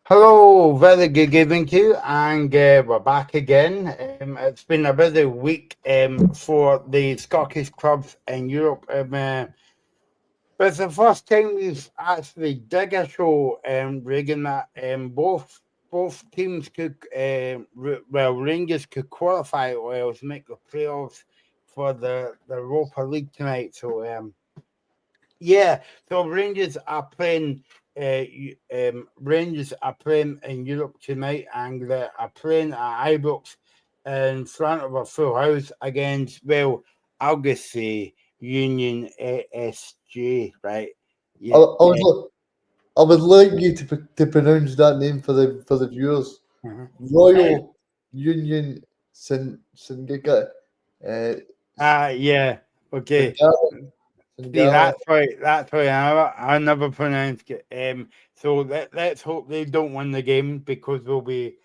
Hello, very good evening to you, and we're back again. It's been a busy week for the Scottish clubs in Europe, but it's the first time we've actually did a show, Reagan, that both teams could, Rangers could qualify or else make the playoffs for the Europa League tonight. Yeah, so Rangers are playing in Europe tonight, and they are playing at Ibrox in front of a full house against, well, I'll just say Union ASG, right? I, Yeah, I would li- I would like you to pronounce that name for the viewers. uh Royal Union Syndicate. Uh, yeah, okay. Singala. See, Singala. that's why I never pronounced it. So let's hope they don't win the game because we'll be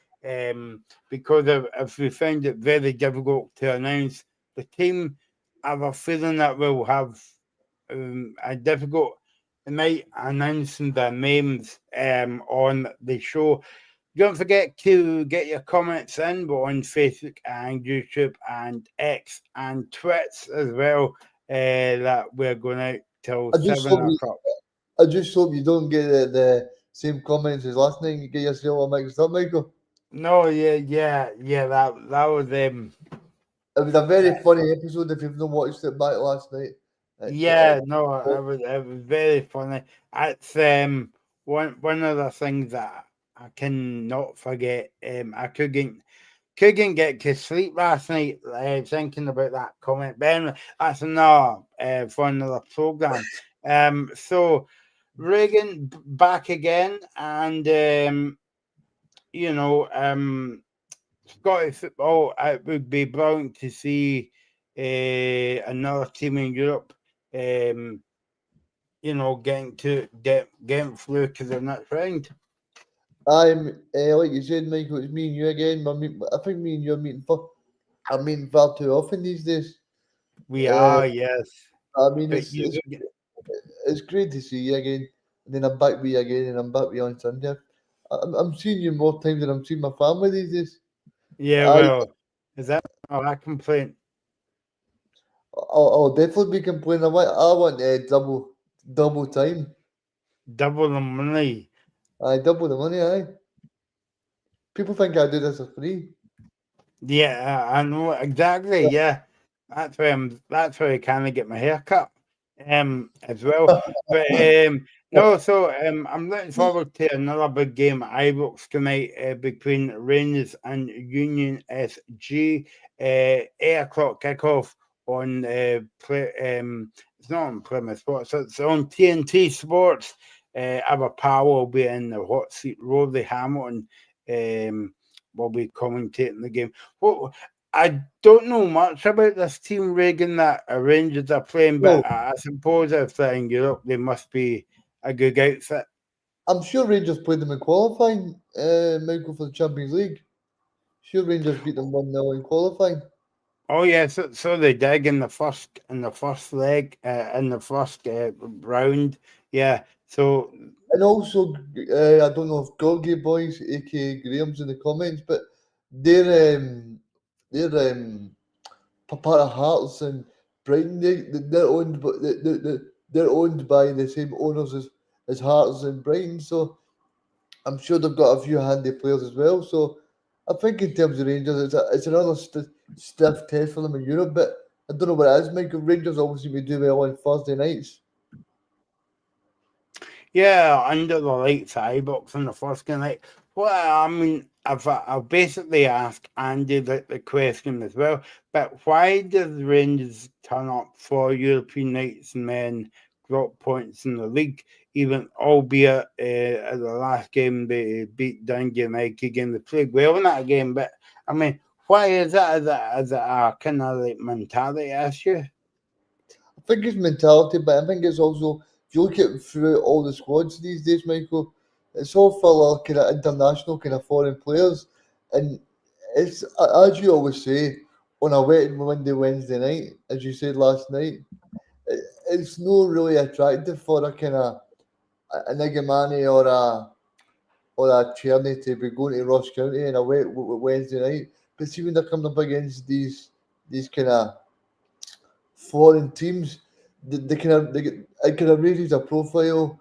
because if we find it very difficult to announce the team, I have a feeling that we'll have a difficult night announcing their names on the show. Don't forget to get your comments in. We're on Facebook and YouTube and X and Twits as well. That we're going out till I just seven hope you. o'clock. I just hope you don't get the same comments as last night. You get yourself all mixed up, Michael. No, yeah. That was It was a very uh, funny episode if you've not watched it back last night. yeah. No, it was very funny. It's one of the things that I cannot forget. I couldn't get to sleep last night thinking about that comment. But anyway, that's another for another program. So Reagan back again, and you know, Scottish football. It would be brilliant to see another team in Europe. Um, getting through to the next round. I'm like you said, Michael. It's me and you again. I think me and you are meeting I'm meeting far too often these days. We Uh, are, yes, I mean, but you. it's great to see you again. And then I'm back with you again, and I'm back with you on Sunday. I'm seeing you more times than I'm seeing my family these days. Yeah, I, well, is that a complaint? I'll definitely be complaining. I want double time. Double the money. I double the money. People think I do this for free. Yeah, I know exactly. Yeah, that's where I kind of get my hair cut, as well. But no, so I'm looking forward to another big game at Ibrox tonight between Rangers and Union SG. 8 o'clock kickoff on it's not on Plymouth Sports, it's on TNT Sports. Our power will be in the hot seat. Rory Hamilton will be commentating the game. Well, I don't know much about this team, Reagan, that Rangers are playing, but Well, I suppose if they're in Europe, they must be a good outfit. I'm sure Rangers played them in qualifying, Michael, for the Champions League. Sure, Rangers beat them 1-0 in qualifying. Oh yeah, so they dig in the first leg in the first round. Yeah, so And also, I don't know if Gorgie Boys, aka Graham's in the comments, but they're part of Hearts and Brighton. They're owned, but they're owned by the same owners as Hearts and Brighton. So I'm sure they've got a few handy players as well. So I think in terms of Rangers, it's another stiff test for them in Europe. But I don't know what it is. Michael, Rangers always seem to do well on Thursday nights. yeah, under the lights Ibrox in the first game. Like, well, I mean, I've basically asked Andy the question as well. But why does Rangers turn up for European nights and then drop points in the league? Even albeit at the last game they beat Dundee United again, they played well in that game. But I mean, why is that? Is it a kind of like mentality issue? I think it's mentality, but I think it's also if you look at through all the squads these days, Michael, it's all full of kind of international, kind of foreign players, and it's as you always say on a wet and windy Wednesday night, as you said last night, it's not really attractive for a kind of an Igamani or a journey to be going to Ross County on a Wednesday night. But see when they're coming up against these kind of foreign teams, they kind of it kind of raises a profile.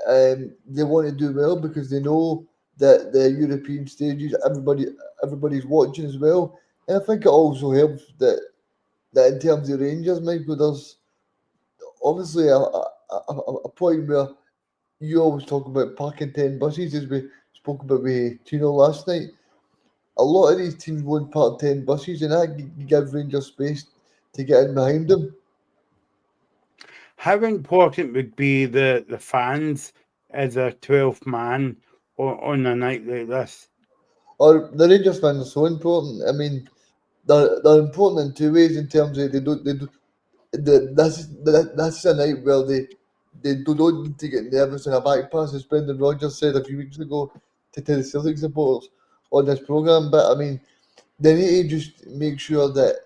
They want to do well because they know that the European stages, everybody's watching as well, and I think it also helps that in terms of Rangers, Michael, there's obviously a point where you always talk about parking 10 buses, as we spoke about with Tino last night. A lot of these teams won't park 10 buses, and that gives Rangers space to get in behind them. How important would be the fans as a 12th man on a night like this? Or the Rangers fans are so important. I mean, they're important in two ways. In terms of that's a night where they don't need to get nervous in a back pass, as Brendan Rodgers said a few weeks ago to the Celtic supporters on this programme. But I mean, they need to just make sure that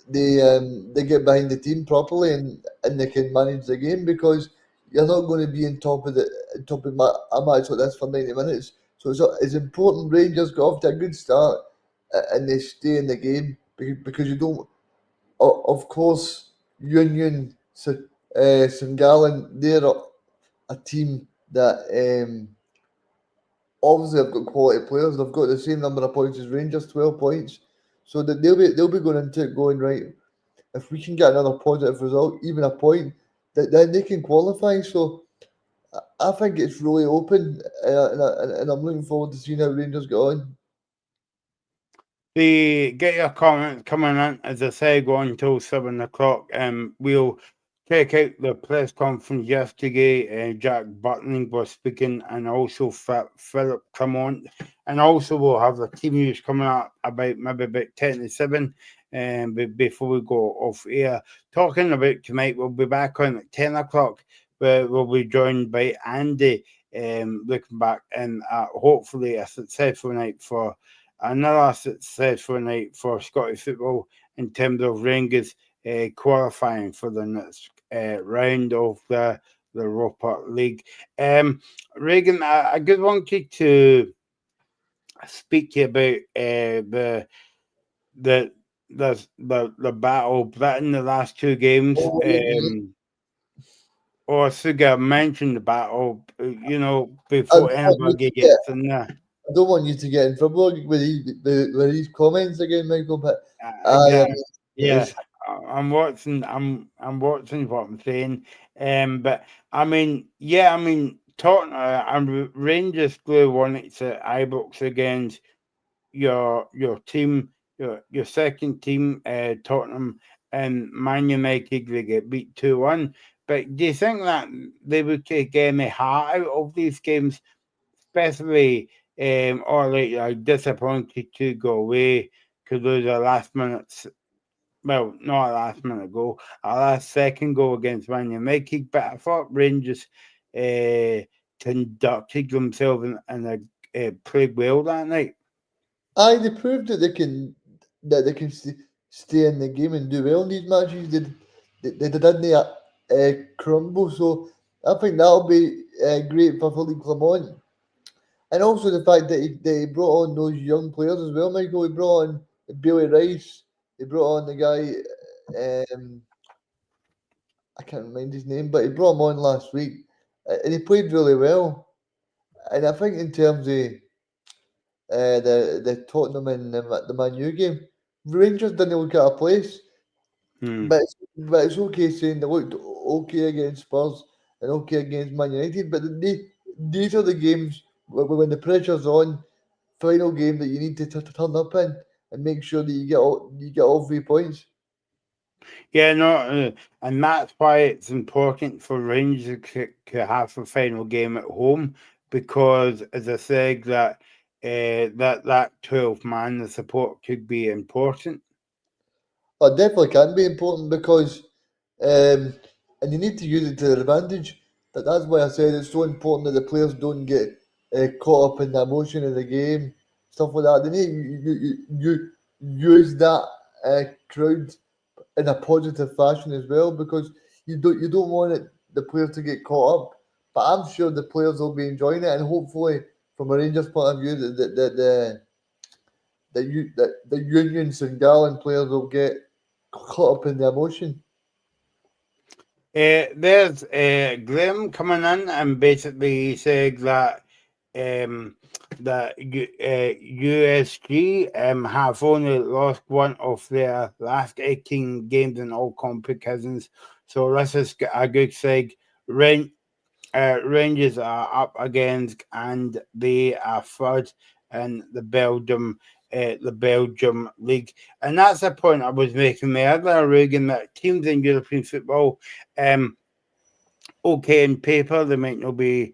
they get behind the team properly and they can manage the game, because you're not going to be on top of a match like this for 90 minutes. So it's important Rangers got off to a good start and they stay in the game, because you don't. Of course, Union, St Gallen, they're a team that obviously have got quality players. They've got the same number of points as Rangers, 12 points. So that they'll be going into it going right. If we can get another positive result, even a point, then they can qualify. So I think it's really open, and I'm looking forward to seeing how Rangers get on. Get your comments coming in, as I say, go until 7 o'clock. We'll check out the press conference yesterday. Jack Butling was speaking, and also Philip Clement, and also we'll have the team news coming up about maybe about 10 to 7. Before we go off air, talking about tonight, we'll be back on at 10 o'clock. Where we'll be joined by Andy. Looking back and hopefully a successful night for another successful night for Scottish football in terms of Rangers qualifying for the next round of the Europa League. Reagan, I just wanted to speak to you about the the battle, but in the last two games. Oh, yeah, Or Suga mentioned the battle, I before don't want you anybody to get, gets in there. I don't want you to get in trouble with these comments again, Michael. But I Again, yeah, it's, I'm watching what I'm saying. But I mean, yeah, I mean, Tottenham and Rangers glue one. It's at Ibrox against your team, your second team, Tottenham, and Man United. They get beat 2-1. But do you think that they would take any heart out of these games, especially or like disappointed to go away to lose a last minute, well, not a last minute goal, a last second goal against Man United. But I thought Rangers conducted themselves and played well that night. they proved that they can stay in the game and do well in these matches. They didn't crumble. So I think that'll be great for Philippe Clement. And also the fact that he brought on those young players as well, Michael. He brought on Billy Rice. He brought on the guy, I can't remember his name, but he brought him on last week. And he played really well. And I think in terms of the Tottenham and the Man U game, Rangers didn't look out of place. Hmm. But it's okay saying they looked okay against Spurs and okay against Man United. But these are the games when the pressure's on, final game that you need to turn up in and make sure that you get all 3 points. Yeah, no, and that's why it's important for Rangers to have a final game at home, because, as I said, that 12 man, the support could be important. It definitely can be important because, and you need to use it to their advantage. That's why I said it's so important that the players don't get caught up in the emotion of the game, stuff like that. They need you use that crowd in a positive fashion as well, because you don't want the players to get caught up. But I'm sure the players will be enjoying it, and hopefully from a Rangers point of view, the Union St Gallen players will get caught up in the emotion. There's Graham coming in, and basically he said that um, USG have only lost one of their last 18 games in all competitions. So this is a good seg. Rangers are up against, and they are third in the Belgium league, and that's the point I was making earlier, Reagan. That teams in European football, okay, in paper they might not be,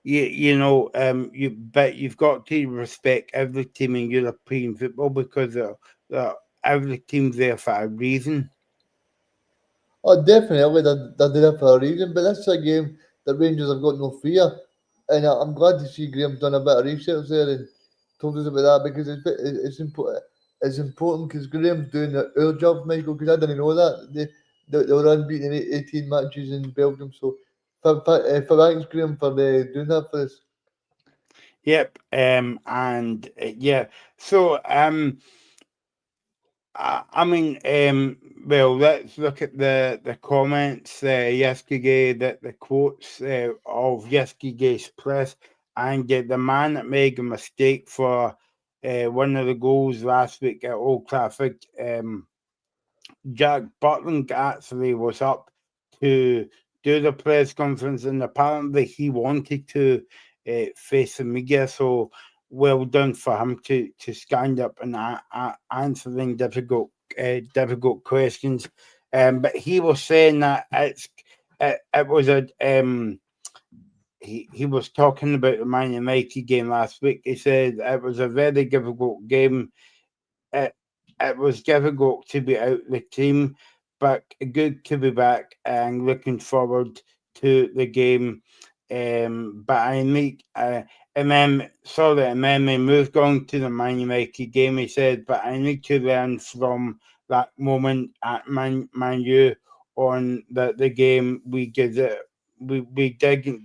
but you've got to respect every team in European football because they're every team's there for a reason. Oh, definitely, they're there for a reason, but this is a game that Rangers have got no fear. And I'm glad to see Graham's done a bit of research there and told us about that because it's important. It's important because Graham's doing our job, Michael, because I didn't know that. They were unbeaten in 18 matches in Belgium. So, thanks, Graham, for doing that for us. Yep, and yeah, so I mean, well, let's look at the comments yesterday, that the quotes of yesterday's press, and the man that made a mistake for one of the goals last week at Old Trafford, Jack Butland, actually was up to do the press conference, and apparently he wanted to face the media. So well done for him to stand up and answering difficult questions. But he was saying that it was a he was talking about the Man United game last week. He said it was a very difficult game. It, it was difficult to be out the team, but good to be back and looking forward to the game. But I need, and then we moved on to the Man United game. He said, but I need to learn from that moment at Man U on the game we didn't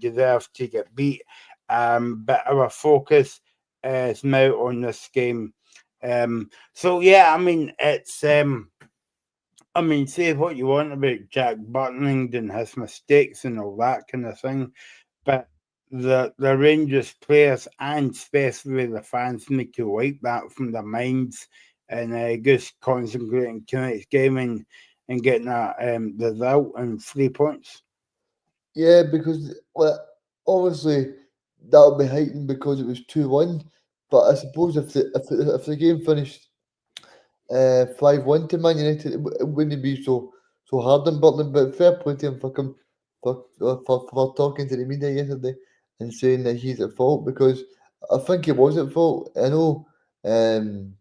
deserve to get beat. But our focus is now on this game. So yeah, I mean say what you want about Jack Butland and his mistakes and all that kind of thing, but the Rangers players and especially the fans need to wipe that from their minds and just concentrating tonight's game and getting a result and 3 points. Yeah, because well, obviously that would be heightened because it was 2-1. But I suppose if the game finished 5-1 to Man United, it wouldn't be so hard on Butland. But fair play to him for talking to the media yesterday and saying that he's at fault because I think he was at fault. I know um,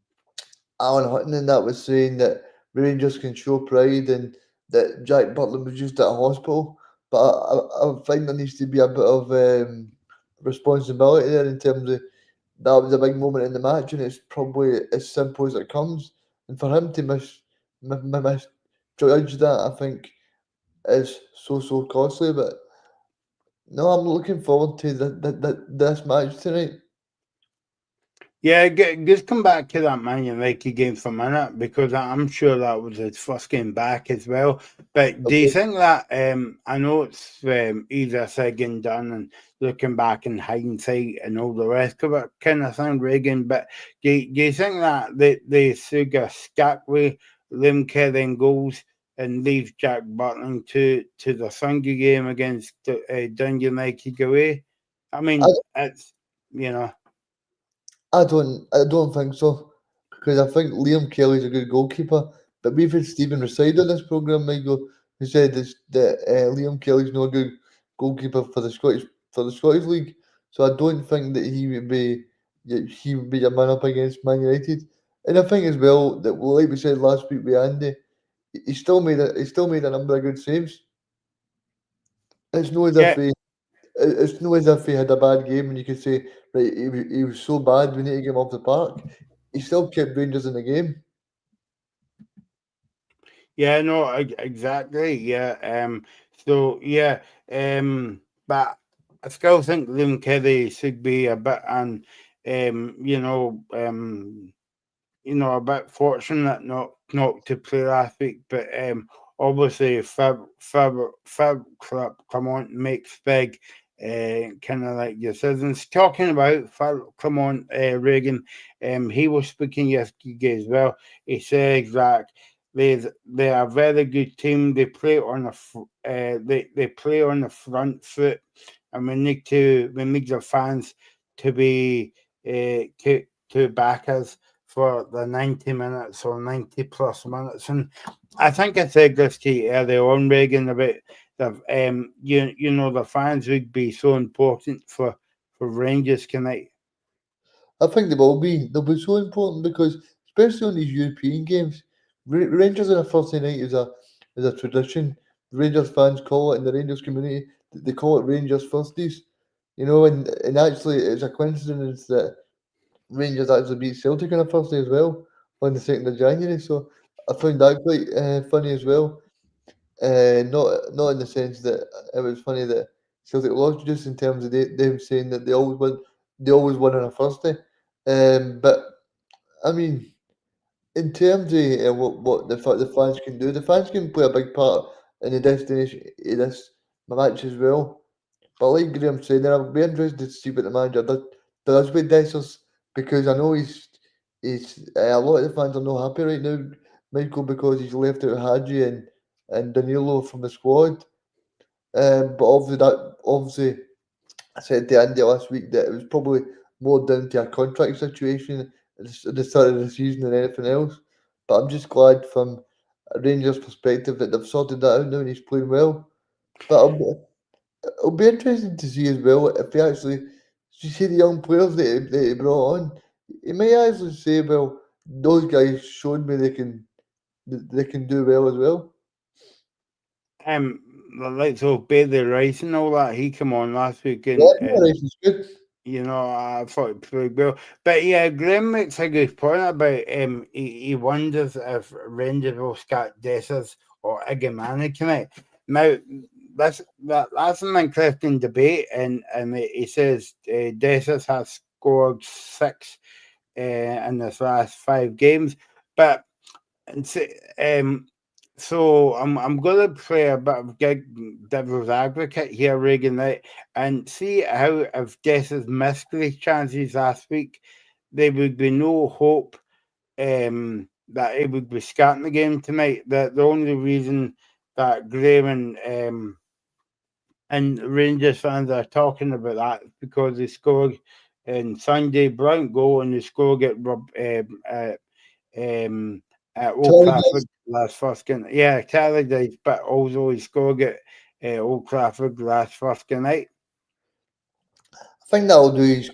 Alan Hutton and that was saying that Rangers can show pride and that Jack Butland was just at a hospital. But I think there needs to be a bit of responsibility there in terms of that was a big moment in the match, and it's probably as simple as it comes. And for him to misjudge that, I think is so costly. But no, I'm looking forward to this match tonight. Yeah, just come back to that Man United game for a minute because I'm sure that was his first game back as well. But do you Okay. think that I know it's easier said than done and looking back in hindsight and all the rest of it kind of thing, Reagan? But do you think that they Suga Skakwe, Lim Kerring goals and leave Jack Butland to the Sunday game against Dundee United away? I I, mean, it's you know. I don't think so because I think Liam Kelly's a good goalkeeper. But we've had Stephen Reside on this program, Michael, who said that Liam Kelly's not a good goalkeeper for the Scottish League. So I don't think that he would be a man up against Man United. And I think as well that like we said last week with Andy, he still made a number of good saves. It's not as if Yeah, it's not as if he had a bad game and you could say, right, he was so bad we need to get him off the park. He still kept Rangers in the game. yeah, no, exactly. Yeah. So yeah. But I still think Liam Kelly should be a bit a bit fortunate not to play last week, but obviously Fab Clement makes big kind of like decisions. Talking about Fab Clement, Reagan, he was speaking yesterday as well. He says that they're a very good team. They play on they play on the front foot, and we need the fans to be to back us for the 90 minutes or 90 plus minutes. And I think I said this to you earlier on, Reagan, about the fans would be so important for Rangers tonight. I think they will be. They'll be so important because, especially on these European games, Rangers on a Thursday night is a tradition. Rangers fans call it in the Rangers community. They call it Rangers Thursdays. And actually, it's a coincidence that Rangers actually beat Celtic on a Thursday as well on the 2nd of January. So I found that quite funny as well. Not in the sense that it was funny that Celtic lost, just in terms of them saying that they always win on a Thursday. But I mean, in terms of what the fans can do, the fans can play a big part in the destination of this match as well. But like Graham said, then I'll be interested to see what the manager does with Dessers, because I know he's a lot of the fans are not happy right now, Michael, because he's left out Hadji and Danilo from the squad. But obviously I said to Andy last week that it was probably more down to a contract situation at the start of the season than anything else. But I'm just glad from a Rangers perspective that they've sorted that out now and he's playing well. But it'll be interesting to see as well if he actually, you see the young players that he brought on, he may actually say, well, those guys showed me they can do well as well. Um, the likes of Bailey Rice and all that, he came on last week Yeah, and Rice is good. I thought he played well. But yeah, Graham makes a good point about he wonders if Rangers will start Dessers or Igamani tonight. Now that's an interesting debate, and he says Dessers has scored six in his last 5 games, but and so I'm gonna play a bit of devil's advocate here, Reagan, right? And see how if Jess's missed these chances last week, there would be no hope that he would be starting the game tonight. That the only reason that Graham and Rangers fans are talking about that is because they scored in Sunday brilliant goal and they scored um, at Old Charlie Dice. Trafford last first game. Yeah, Tallydale, but also he scored at Old Trafford last first night. I think that'll do his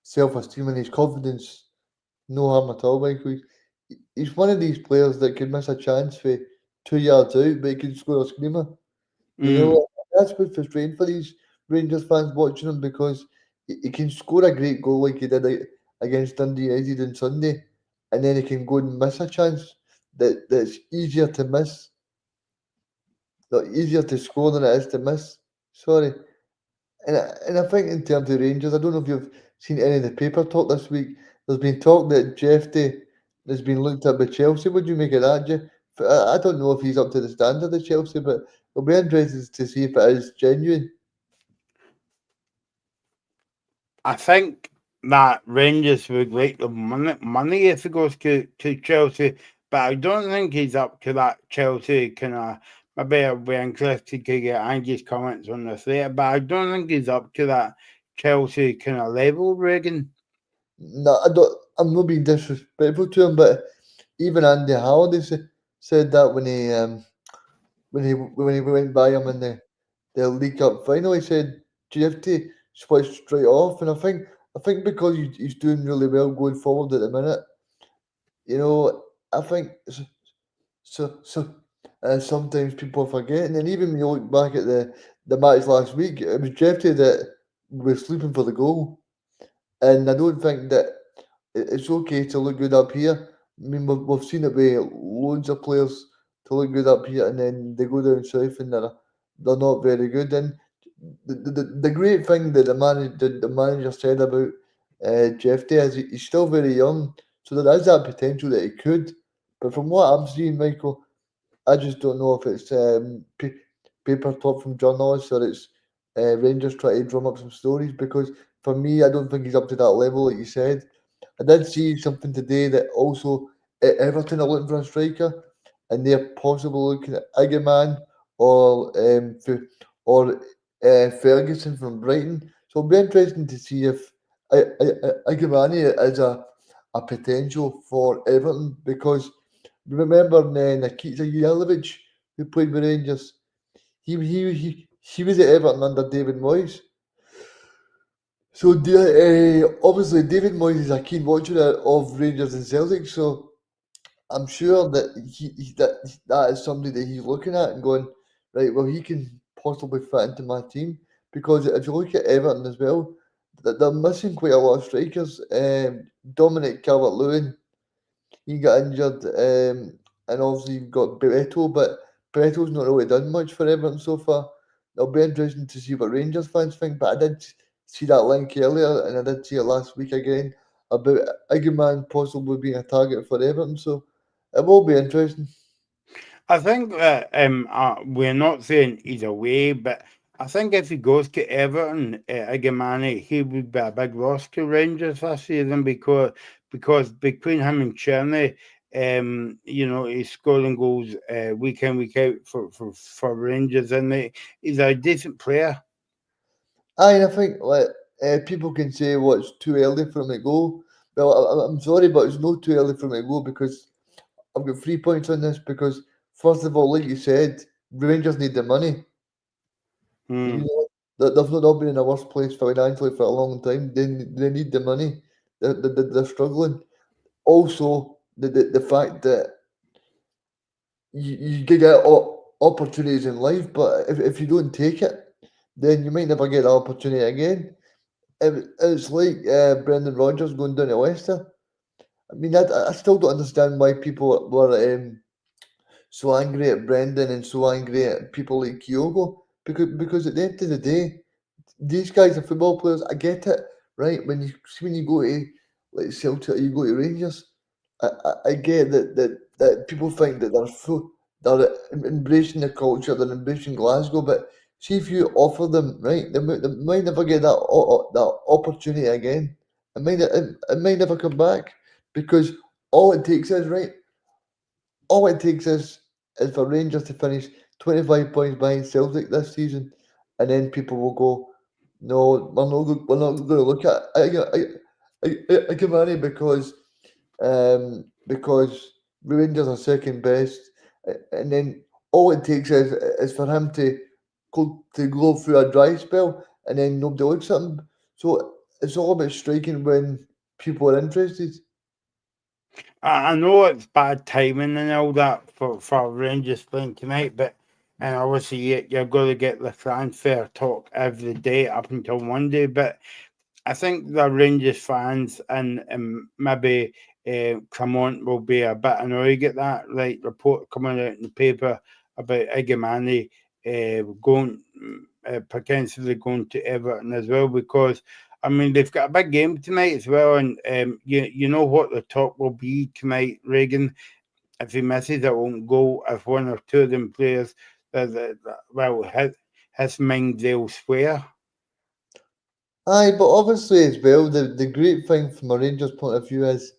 self-esteem and his confidence no harm at all, Michael. He's one of these players that could miss a chance for 2 yards out, but he can score a screamer. Mm. That's what's frustrating for these Rangers fans watching him, because he can score a great goal like he did against Dundee United on Sunday, and then he can go and miss a chance that's easier to miss, not easier to score than it is to miss. Sorry. And I think in terms of Rangers, I don't know if you've seen any of the paper talk this week. There's been talk that Jeffy has been looked at by Chelsea. What do you make of that, Jeff? I don't know if he's up to the standard of Chelsea, but it'll be interesting to see if it is genuine. I think that Rangers would like the money if he goes to Chelsea, but I don't think he's up to that Chelsea kind of. Maybe I'll be interested to get Angie's comments on this later, but I don't think he's up to that Chelsea kind of level, Reagan. No, I don't. I'm not being disrespectful to him, but even Andy Halliday said that when he went by him in the League Cup final, he said, "Do you have to switch straight off?" And I think because he's doing really well going forward at the minute, you know, I think sometimes people forget, and then even when you look back at the match last week, it was Jeffy that was sleeping for the goal, and I don't think that it's okay to look good up here. I mean, we've seen it with loads of players to look good up here, and then they go down south and they're not very good. And the great thing that the manager said about Jeff Day is he's still very young, so there is that potential that he could. But from what I'm seeing, Michael, I just don't know if it's paper talk from journalists or it's Rangers trying to drum up some stories. Because for me, I don't think he's up to that level, like you said. I did see something today that also Everton are looking for a striker, and they're possibly looking at Igaman or or Ferguson from Brighton. So it'll be interesting to see if Igamani is a potential for Everton, because remember Nikita Jelavic, who played with Rangers. He was at Everton under David Moyes. So obviously David Moyes is a keen watcher of Rangers and Celtic. So I'm sure that that is somebody that he's looking at and going, right, well, he can possibly fit into my team. Because if you look at Everton as well, they're missing quite a lot of strikers. Dominic Calvert-Lewin, he got injured, and obviously you've got Beretto, but Beretto's not really done much for Everton so far. It'll be interesting to see what Rangers fans think, but I did see that link earlier, and I did see it last week again about Igman possibly being a target for Everton, so it will be interesting. I think that we're not saying he's away, but I think if he goes to Everton, Igamani, he would be a big loss to Rangers this season because between him and Cherney, he's scoring goals week in week out for Rangers, and he's a decent player. I think like people can say, "Well, it's too early for him to go." Well, I'm sorry, but it's not too early for him to go, because I've got 3 points on this. Because first of all, like you said, Rangers need the money. You Hmm. know, they've not been in a worse place financially for a long time. They need the money. They're struggling. Also, the fact that you can get opportunities in life, but if you don't take it, then you might never get the opportunity again. It's like Brendan Rodgers going down to Leicester. I mean, I still don't understand why people were so angry at Brendan and so angry at people like Kyogo, because at the end of the day, these guys are football players. I get it, right? When you go to like Celtic, or you go to Rangers. I get that people think that they're embracing the culture, they're embracing Glasgow, but see if you offer them, right, they might never get that opportunity again. It might never come back, because all it takes is right. All it takes is for Rangers to finish 25 points behind Celtic this season, and then people will go, no, we're not going to look at Cavani, because Rangers are second best, and then all it takes is for him to go through a dry spell, and then nobody looks at him. So it's all about striking when people are interested. I know it's bad timing and all that for Rangers playing tonight, but and obviously you're going to get the transfer talk every day up until Monday. But I think the Rangers fans and maybe Clement will be a bit annoyed at that, like report coming out in the paper about Igamani going potentially going to Everton as well, because I mean they've got a big game tonight as well, and you know what the talk will be tonight, Reagan. If he misses, it won't go. If one or two of them players, well, his mind's elsewhere. Aye, but obviously as well, the great thing from a Rangers point of view is,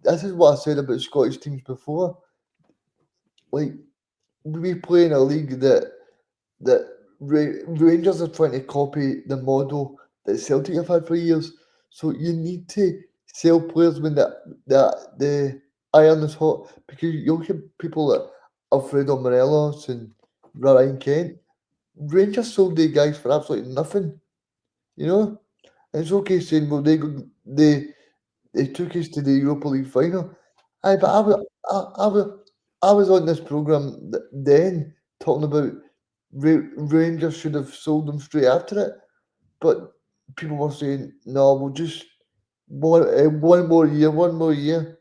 this is what I said about Scottish teams before. Like, we play in a league that Rangers are trying to copy the model that Celtic have had for years. So you need to sell players when the iron is hot, because you'll hear people like Alfredo Morelos and Ryan Kent. Rangers sold the guys for absolutely nothing, you know. And it's okay saying, well, they took us to the Europa League final. Aye, but I was on this program then talking about Rangers should have sold them straight after it, but people were saying, no, we'll just one more year.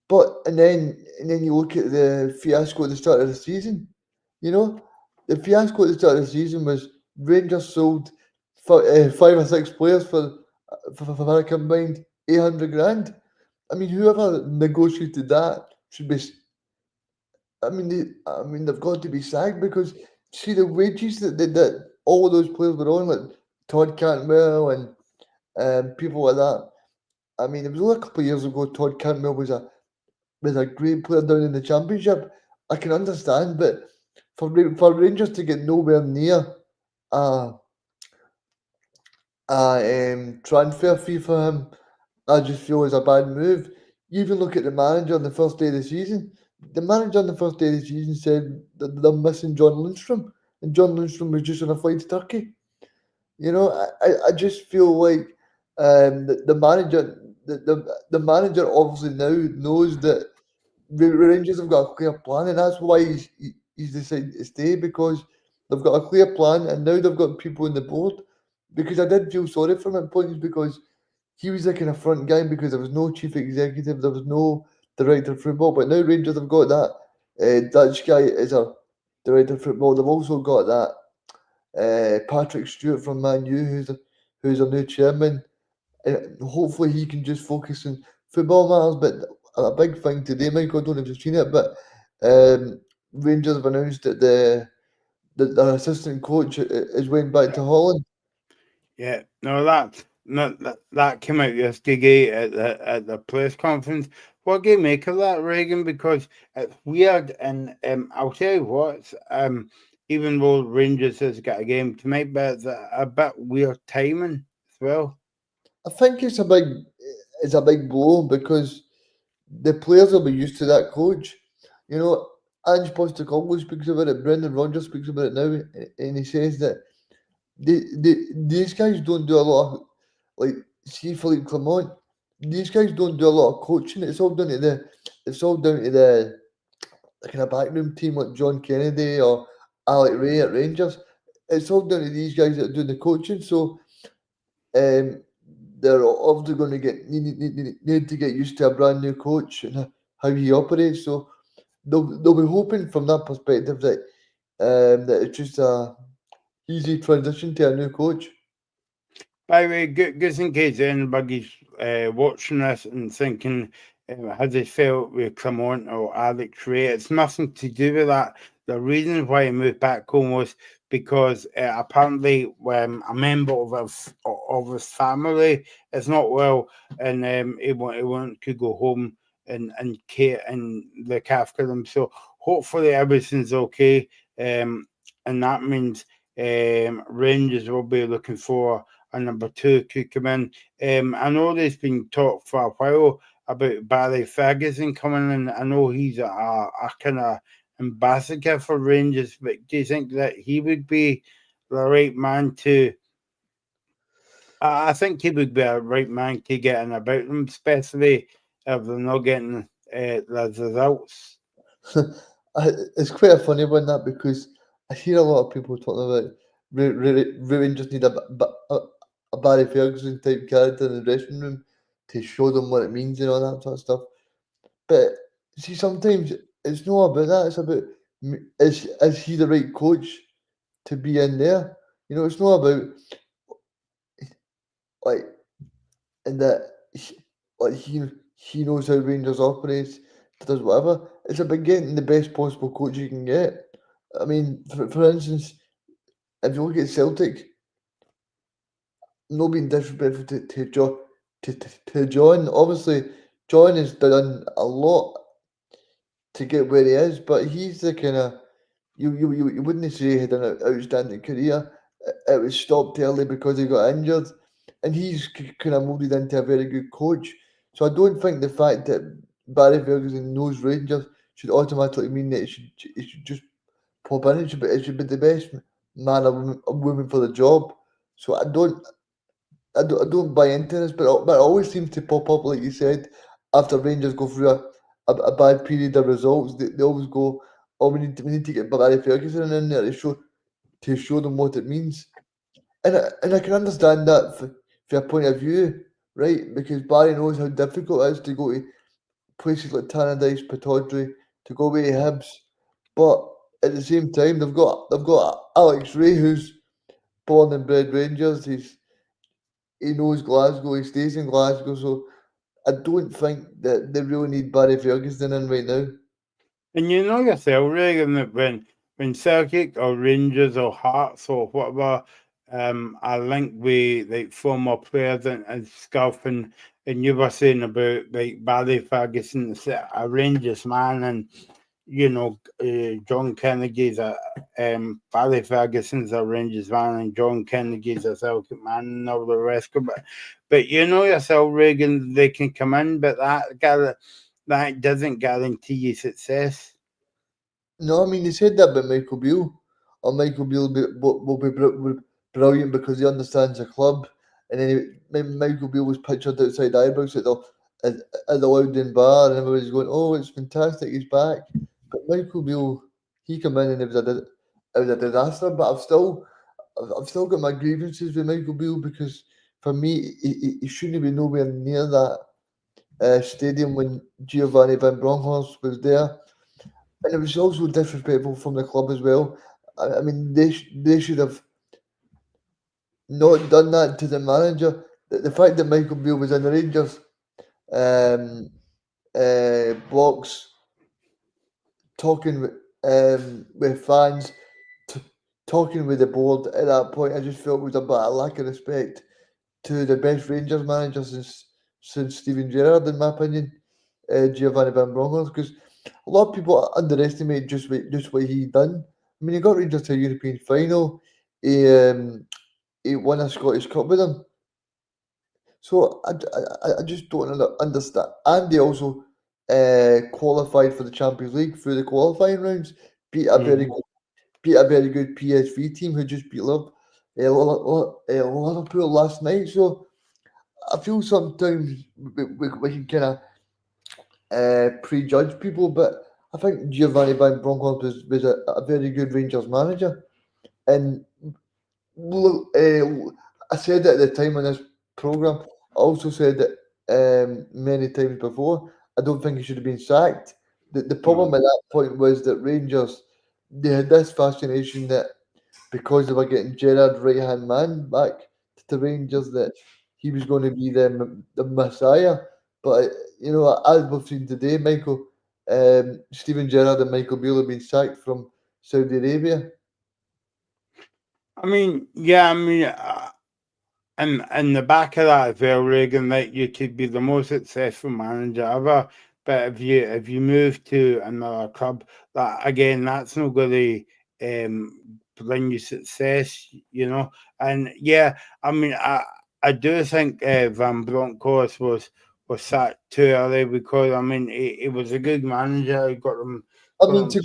But and then you look at the fiasco at the start of the season. You know, the fiasco at the start of the season was Rangers sold 5 or 6 players for a combined 800 grand. I mean, whoever negotiated that should be. They've got to be sacked because see the wages that all of those players were on, like Todd Cantwell and people like that. I mean, it was only a couple of years ago. Todd Cantwell was a great player down in the Championship. I can understand, but for Rangers to get nowhere near a, transfer fee for him, I just feel is a bad move. You even look at the manager on the first day of the season. The manager on the first day of the season said that they're missing John Lundstrom, and John Lundstrom was just on a flight to Turkey. You know, I just feel like the manager the manager obviously now knows that the Rangers have got a clear plan, and that's why he's decided to stay because they've got a clear plan, and now they've got people on the board. Because I did feel sorry for him at points because he was the kind of front guy because there was no chief executive, there was no director of football. But now Rangers have got that Dutch guy as a director of football. They've also got that Patrick Stewart from Man U, who's a new chairman. Hopefully he can just focus on football matters. But a big thing today, Michael, I don't know if you've seen it, but Rangers have announced that their assistant coach is went back to Holland. Yeah, no, that came out yesterday at the press conference. What do you make of that, Reagan? Because it's weird, and I'll tell you what, even though Rangers has got a game tonight, but it's a bit weird timing as well. I think it's a big blow because the players will be used to that coach. You know, Ange Postecoglou speaks about it. Brendan Rodgers speaks about it now, and he says that these guys don't do a lot of like see Philippe Clement. These guys don't do a lot of coaching. It's all down to the kind of backroom team like John Kennedy or Alec Ray at Rangers. It's all down to these guys that are doing the coaching. So um, they're obviously going to need to get used to a brand new coach and how he operates. So they'll be hoping from that perspective that it's just a easy transition to a new coach. By the way, just in case anybody's watching this and thinking, has he felt with Clement or Alex Ray? It's nothing to do with that. The reason why he moved back home was because apparently a member of his family is not well, and he want to go home and care and look after them. So hopefully everything's okay, and that means Rangers will be looking for and number two could come in. I know there's been talk for a while about Barry Ferguson coming in. I know he's a kind of ambassador for Rangers, but do you think that he would be the right man to? I think he would be a right man to get in about them, especially if they're not getting the results. It's quite a funny one that because I hear a lot of people talking about Rangers need a Barry Ferguson type character in the dressing room to show them what it means and all that sort of stuff. But see, sometimes it's not about that. It's about is he the right coach to be in there? You know, it's not about like and that like he knows how Rangers operates, does whatever. It's about getting the best possible coach you can get. I mean, for instance, if you look at Celtic, no being disrespectful to John, obviously John has done a lot to get where he is, but he's the kind of you wouldn't say he had an outstanding career. It was stopped early because he got injured, and he's kind of molded into a very good coach. So I don't think the fact that Barry Ferguson knows Rangers should automatically mean that it should just pop in. It should be the best man or woman for the job. So I don't buy into this, but it always seems to pop up, like you said, after Rangers go through a bad period of results. They always go, "Oh, we need to get Barry Ferguson in there to show them what it means." And I can understand that for a point of view, right? Because Barry knows how difficult it is to go to places like Tannadice, Pataudry, to go away to Hibs, but at the same time they've got Alex Ray, who's born and bred Rangers. He knows Glasgow. He stays in Glasgow. So I don't think that they really need Barry Ferguson in right now. And you know yourself, Reagan, that when Celtic or Rangers or Hearts or whatever are linked with like former players and stuff, and you were saying about like Barry Ferguson, a Rangers man, and John Kennedy's Barry Ferguson's a Rangers man, and John Kennedy's a Celtic man, and all the rest of it. But you know yourself, Reagan, they can come in, but that doesn't guarantee you success. No, I mean they said that about Michael Beale. Or Michael Beale will be brilliant because he understands the club. And then Michael Beale was pictured outside Ibrox at, at the Loudon bar, and everybody's going, "Oh, it's fantastic, he's back." But Michael Beale, he came in and it was a disaster. But I've still got my grievances with Michael Beale because for me, he shouldn't be nowhere near that stadium when Giovanni Van Bronckhorst was there. And it was also disrespectful from the club as well. I mean, they should have not done that to the manager. The fact that Michael Beale was in the Rangers um, box talking with fans, t- talking with the board at that point, I just felt was a bit of lack of respect to the best Rangers manager since Steven Gerrard, in my opinion, Giovanni Van Bronckhorst, because a lot of people underestimate just what he done. I mean, he got Rangers to a European final. He won a Scottish Cup with them. So I just don't understand. And they also qualified for the Champions League through the qualifying rounds. Beat a very Mhm. good, beat a very good PSV team who just beat Liverpool last night. So I feel sometimes we can kind of prejudge people, but I think Giovanni Van Bronckhorst was a very good Rangers manager. And look, I said it at the time on this program. I also said it many times before. I don't think he should have been sacked. The problem Mhm. at that point was that Rangers, they had this fascination that because they were getting Gerrard right hand man back to the Rangers, that he was going to be the messiah. But as we've seen today, Michael, Steven Gerrard and Michael Beale have been sacked from Saudi Arabia. I mean, yeah, I mean, and the back of that as well, Reagan, that you could be the most successful manager ever, but if you move to another club, that again, that's not going to bring you success. And yeah, I mean, I do think Van Bronckhorst was sacked too early because I mean, he was a good manager. He I got mean, them to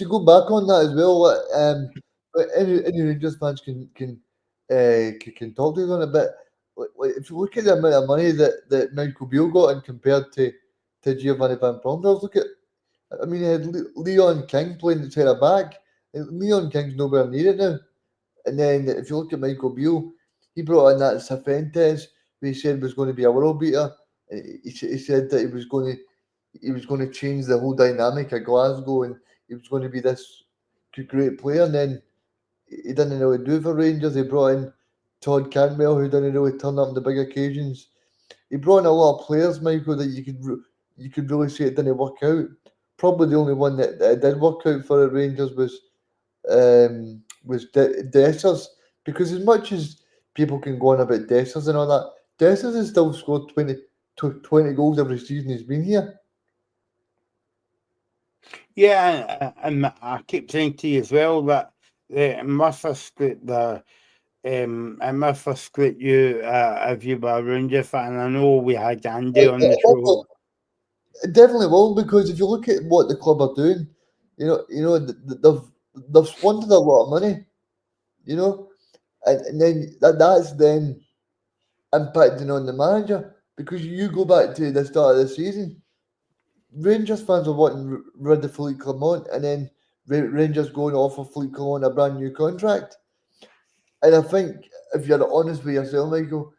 go back on that as well, but any Rangers fans can talk to us on it. But if you look at the amount of money that Michael Beale got and compared to Giovanni Van Bronckhorst, look at, I mean, he had Leon King playing the centre back. And Leon King's nowhere near it now. And then if you look at Michael Beale, he brought in that Cervantes, who he said was going to be a world beater. He said that he was going to change the whole dynamic of Glasgow, and he was going to be this great player. And then he didn't know what to do for Rangers. He brought in Todd Cantwell, who didn't really turn up on the big occasions. He brought in a lot of players, Michael, that you could really say it didn't work out. Probably the only one that did work out for the Rangers was Dessers, because as much as people can go on about Dessers and all that, Dessers has still scored 20 goals every season he's been here. Yeah, and I keep saying to you as well that it must have split it must have split you if you were a Ranger fan. I know we had Andy on the show. It definitely will, because if you look at what the club are doing, they've squandered a lot of money, you know, and then that's then impacting on the manager, because you go back to the start of the season, Rangers fans are wanting rid of Philippe Clement, and then Rangers going to offer Philippe Clement a brand new contract. And I think if you're honest with yourself, Michael,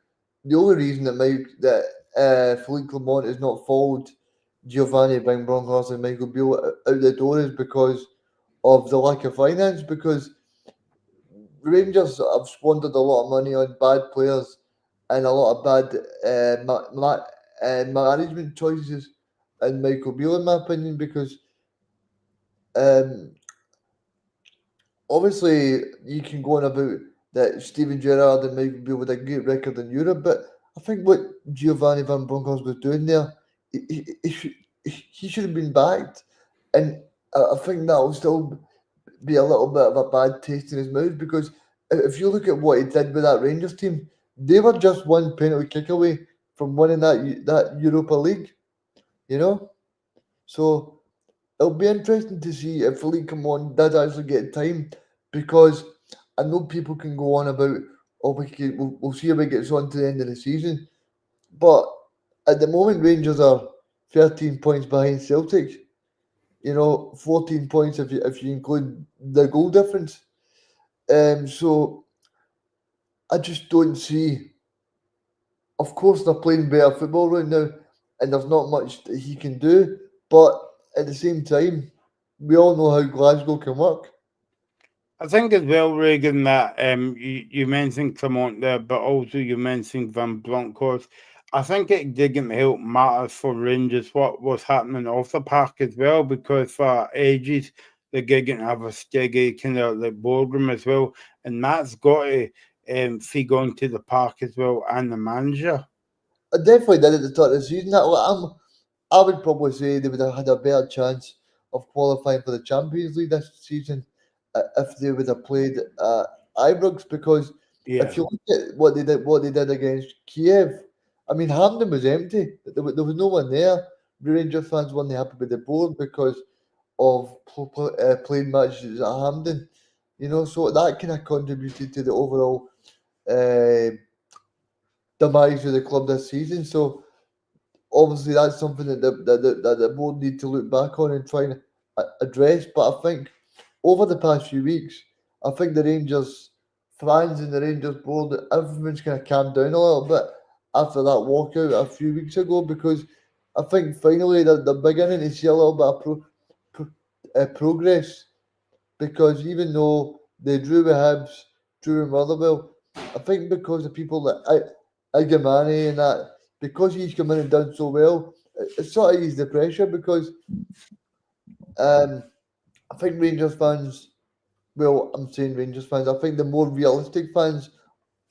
the only reason that Philippe Clement has not followed Giovanni Van Bronckhorst and Michael Beale out the door is because of the lack of finance. Because Rangers have squandered a lot of money on bad players and a lot of bad management choices and Michael Beale, in my opinion, because um, obviously you can go on about that Steven Gerrard and Michael Beale with a great record in Europe, but I think what Giovanni Van Bronckhorst was doing there, he should have been backed, and I think that will still be a little bit of a bad taste in his mouth because if you look at what he did with that Rangers team, they were just one penalty kick away from winning that Europa League, you know. So it'll be interesting to see if Lee Camon did actually get time because I know people can go on about we'll see how it gets on to the end of the season, but at the moment Rangers are 13 points behind Celtic. 14 points if you include the goal difference. So I just don't see. Of course, they're playing better football right now, and there's not much that he can do. But at the same time, we all know how Glasgow can work. I think as well, Reagan, that you mentioned Clement there, but also you mentioned Van Bronckhorst. I think it didn't help matters for Rangers what was happening off the park as well, because for ages they didn't have a steady kind of like boardroom as well, and that's got to feed on to the park as well and the manager. I definitely did at the start of the season. I would probably say they would have had a better chance of qualifying for the Champions League this season if they would have played Ibrox. Because if Yeah. you look at what they did against Kiev, I mean, Hampden was empty. There was no one there. The Rangers fans weren't happy with the board because of playing matches at Hampden. So that kind of contributed to the overall uh, demise of the club this season. So obviously that's something that the board need to look back on and try and address. But I think over the past few weeks, I think the Rangers fans and the Rangers board, everyone's kind of calmed down a little bit after that walkout a few weeks ago because I think finally they're beginning to see a little bit of progress because even though they drew with Hibs, drew with Motherwell, I think because of people like Igamani and that, because he's come in and done so well, it sort of eased the pressure because um, I think Rangers fans, well, I'm saying Rangers fans, I think the more realistic fans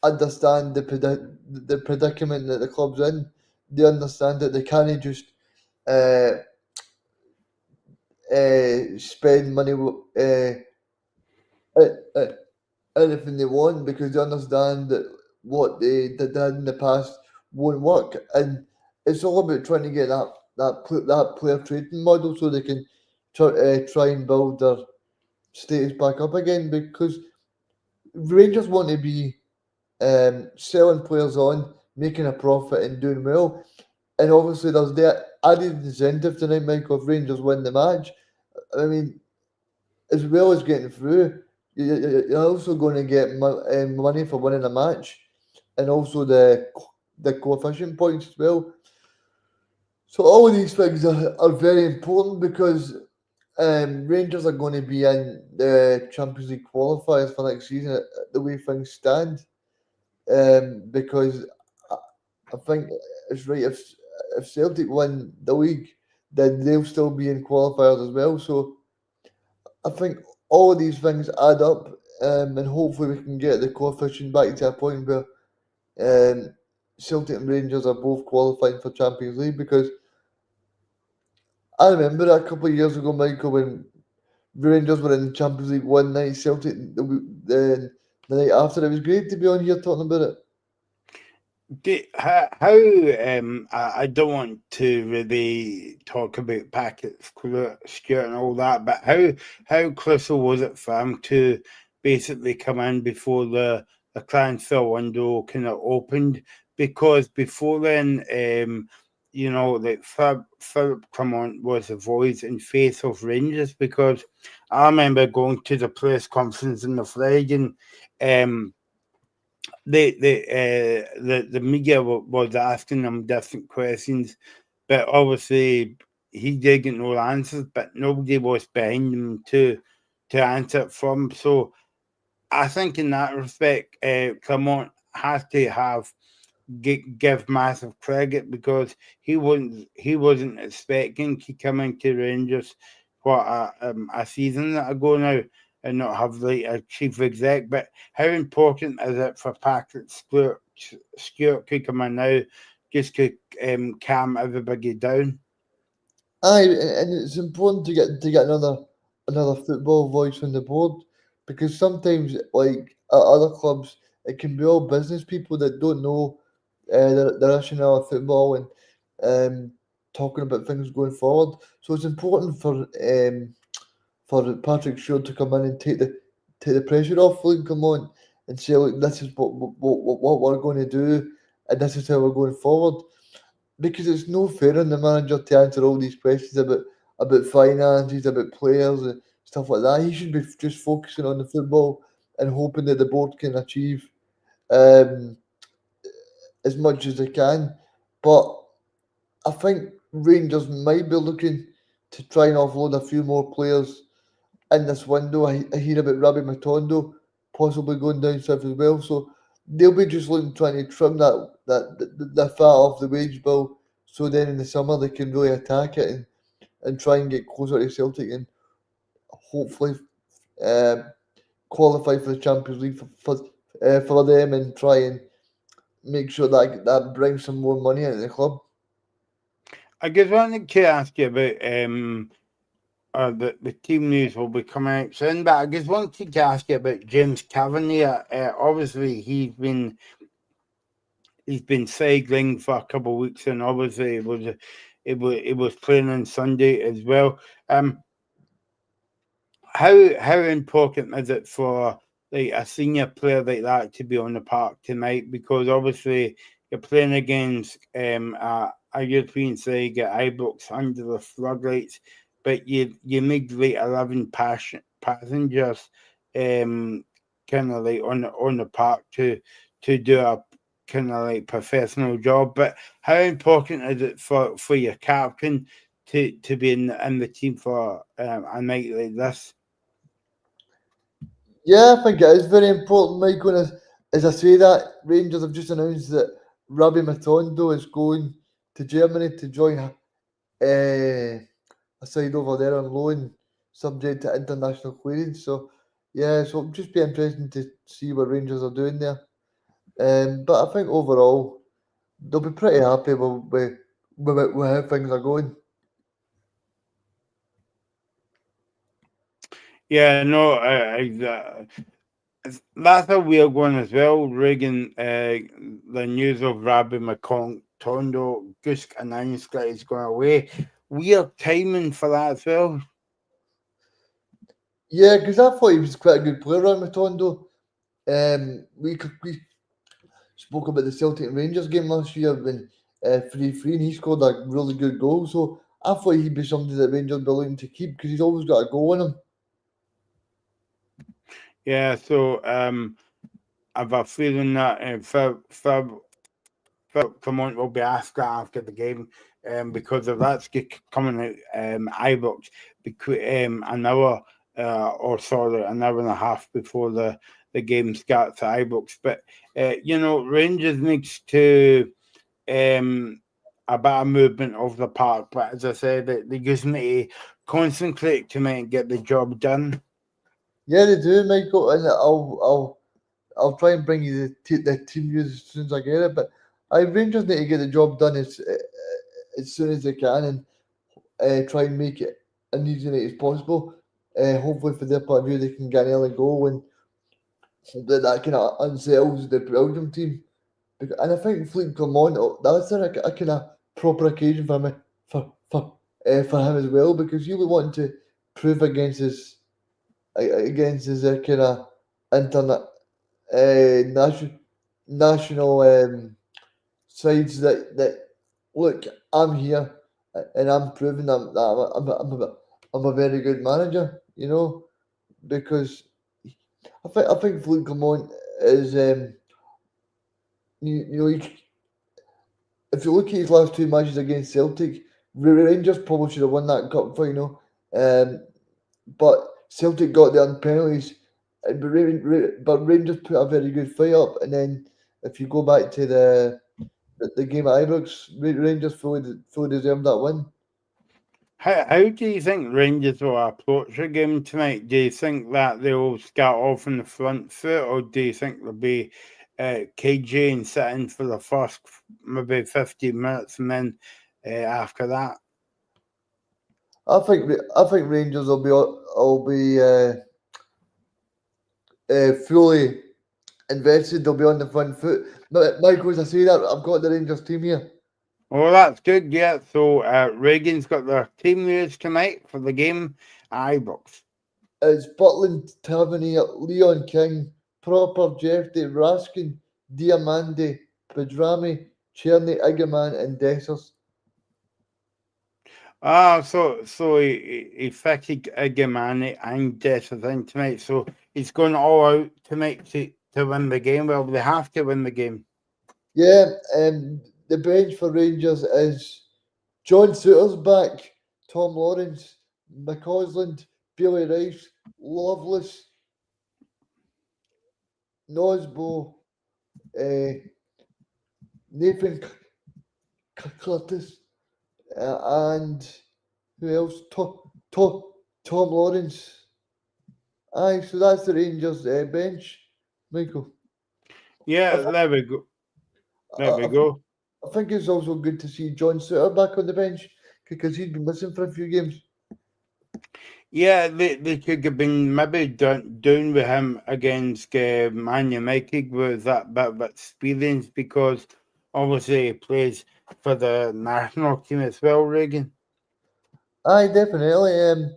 understand the predicament that the club's in. They understand that they can't just uh, spend money uh, uh, anything they want because they understand that what they did in the past won't work, and it's all about trying to get that player trading model so they can try and build their status back up again because Rangers want to be selling players on, making a profit, and doing well. And obviously, there's the added incentive tonight, Michael, if Rangers win the match. I mean, as well as getting through, you're also going to get money for winning a match, and also the coefficient points as well. So all of these things are very important because Rangers are going to be in the Champions League qualifiers for next season the way things stand. Because I, I think it's right if Celtic win the league, then they'll still be in qualifiers as well. So I think all of these things add up, and hopefully we can get the coefficient back to a point where Celtic and Rangers are both qualifying for Champions League. Because I remember a couple of years ago, Michael, when Rangers were in the Champions League one night, Celtic the night after. It was great to be on here talking about it. How I don't want to really talk about Packets, Stewart, and all that, but how crucial was it for him to basically come in before the transfer window kind of opened? Because before then, like Philip Clement was the voice and face of Rangers. Because I remember going to the press conference in the flag and the media was asking him different questions, but obviously he didn't know the answers, but nobody was behind him to answer it from. So I think in that respect, Clermont has to give massive credit because he wasn't expecting to come into Rangers for a season ago now and not have like a chief exec. But how important is it for Patrick Stewart to come in now just to calm everybody down? Aye, and it's important to get another football voice on the board because sometimes, like at other clubs, it can be all business people that don't know the rationale of football and talking about things going forward. So it's important for Patrick Stewart to come in and take the pressure off Luke come on and say, look, this is what we're going to do, and this is how we're going forward because it's no fair on the manager to answer all these questions about finances, about players and stuff like that. He should be just focusing on the football and hoping that the board can achieve um, as much as they can. But I think Rangers might be looking to try and offload a few more players in this window. I hear about Rabbi Matondo possibly going down south as well. So they'll be just looking trying to trim the fat off the wage bill. So then in the summer they can really attack it and try and get closer to Celtic and hopefully um, qualify for the Champions League for them and try and make sure that brings some more money into the club. I just wanted to ask you about the team news will be coming out soon, but I just wanted to ask you about James Tavernier. Obviously, he's been cycling for a couple of weeks, and obviously it was playing on Sunday as well. How important is it for like a senior player like that to be on the park tonight? Because obviously you're playing against a European side, get Ibrox under the floodlights, but you need like 11 passengers, kind of like on the park to do a kind of like professional job. But how important is it for your captain to be in the team for a night like this? Yeah, I think it is very important, Michael. And as I say that, Rangers have just announced that Rabbi Matondo is going to Germany to join a side over there on loan, subject to international clearance. So, yeah, so it'll just be interesting to see what Rangers are doing there. But I think overall, they'll be pretty happy with how things are going. Yeah, no, that's a weird one as well. Reagan, the news of Rabbi McContondo just announced that he's going away. Weird timing for that as well. Yeah, because I thought he was quite a good player on Matondo. We spoke about the Celtic and Rangers game last year when 3-3 and he scored a really good goal. So I thought he'd be somebody that Rangers would be looking to keep because he's always got a goal in him. Yeah, so I have a feeling that Clement will be asked that after the game, because of that's coming out Ibrox because an hour or sorry an hour and a half before the game starts at Ibrox. But Rangers needs to a better movement of the park. But as I said, they just need to concentrate to make get the job done. Yeah, they do, Michael, and I'll try and bring you the team news as soon as I get it. But I Rangers need to get the job done as soon as they can and try and make it an easy night as possible. Hopefully, for their point of view, they can get an early goal and hope that kind of unsettles the Belgium team. And I think Philippe Clement, that's a kind of proper occasion for me for him as well because he would want to prove against his kind of internet national sides that look, I'm here and I'm proving I'm a very good manager, because I think Philippe Clement is you know if you look at his last two matches against Celtic, Rangers probably should have won that cup final. Um, but Celtic got there on penalties, But Rangers put a very good fight up, and then if you go back to the game at Ibrox, Rangers fully deserved that win. How do you think Rangers will approach the game tonight? Do you think that they'll start off in the front foot, or do you think they'll be KG and sit in for the first maybe 15 minutes and then after that? I think Rangers will be fully invested. They'll be on the front foot. Michael, as I say that, I've got the Rangers team here. Well, that's good, yeah. So Reagan's got their team news tonight for the game at Ibrox. It's Butland, Tavernier, Leon King, Proper, Jeffrey, Raskin, Diamande, Pedrami, Cherny, Igaman, and Dessers. So he fitted Gamani and Dessers in tonight. So he's going all out tonight to win the game. Well, they have to win the game. Yeah, the bench for Rangers is John Souters back, Tom Lawrence, McCausland, Billy Rice, Lovelace, Nosbo, uh, Nathan Curtis, and who else? Tom Lawrence. Aye, so that's the Rangers bench, Michael. Yeah, I, th- there we go. There we I, go. I think it's also good to see John Suter back on the bench because he'd been missing for a few games. Yeah, they could have been maybe down with him against Man United with that bit of experience because obviously he plays for the national team as well, Reagan. Aye, definitely.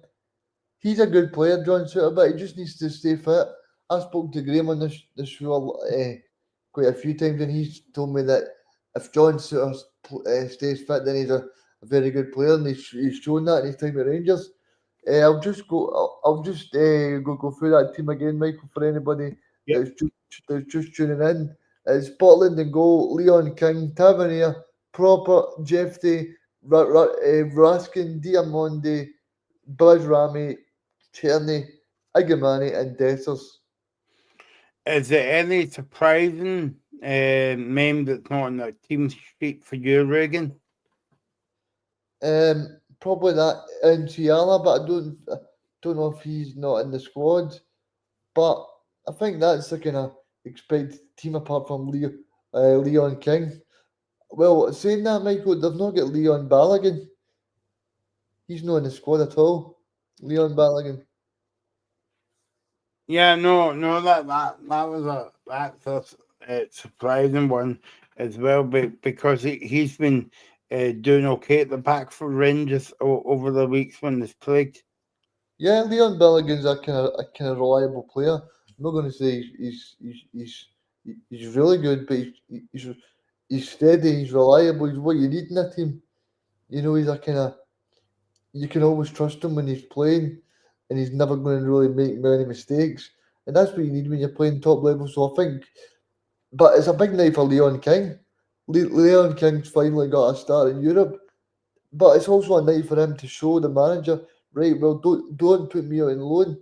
He's a good player, John Suter, but he just needs to stay fit. I spoke to Graham on this show quite a few times, and he's told me that if John Suter stays fit, then he's a very good player, and he's shown that in his time at Rangers. I'll just go through that team again, Michael, for anybody Yep. that's just tuning in. It's Scotland and goal, Leon King, Tavernier, Proper, Jeffrey, Raskin, Diamonde, Rami, Tierney, Igamani, and Dessers. Is there any surprising name that's not on the team sheet for you, Reagan? Probably that Ciala, but I don't know if he's not in the squad. But I think that's the kind of expected team apart from Leon King. Well, saying that, Michael, they've not got Leon Balogun. He's not in the squad at all. Leon Balogun. Yeah, no, that was a surprising one as well, but because he's been doing okay at the back for Rangers over the weeks when he's played. Yeah, Leon Balogun's a kind of reliable player. I'm not going to say he's really good, but he's steady, he's reliable, he's what you need in a team. You know, he's a kind of you can always trust him when he's playing, and he's never going to really make many mistakes. And that's what you need when you're playing top level. So I think, but it's a big night for Leon King. Leon King's finally got a start in Europe, but it's also a night for him to show the manager, right? Well, don't put me out on loan.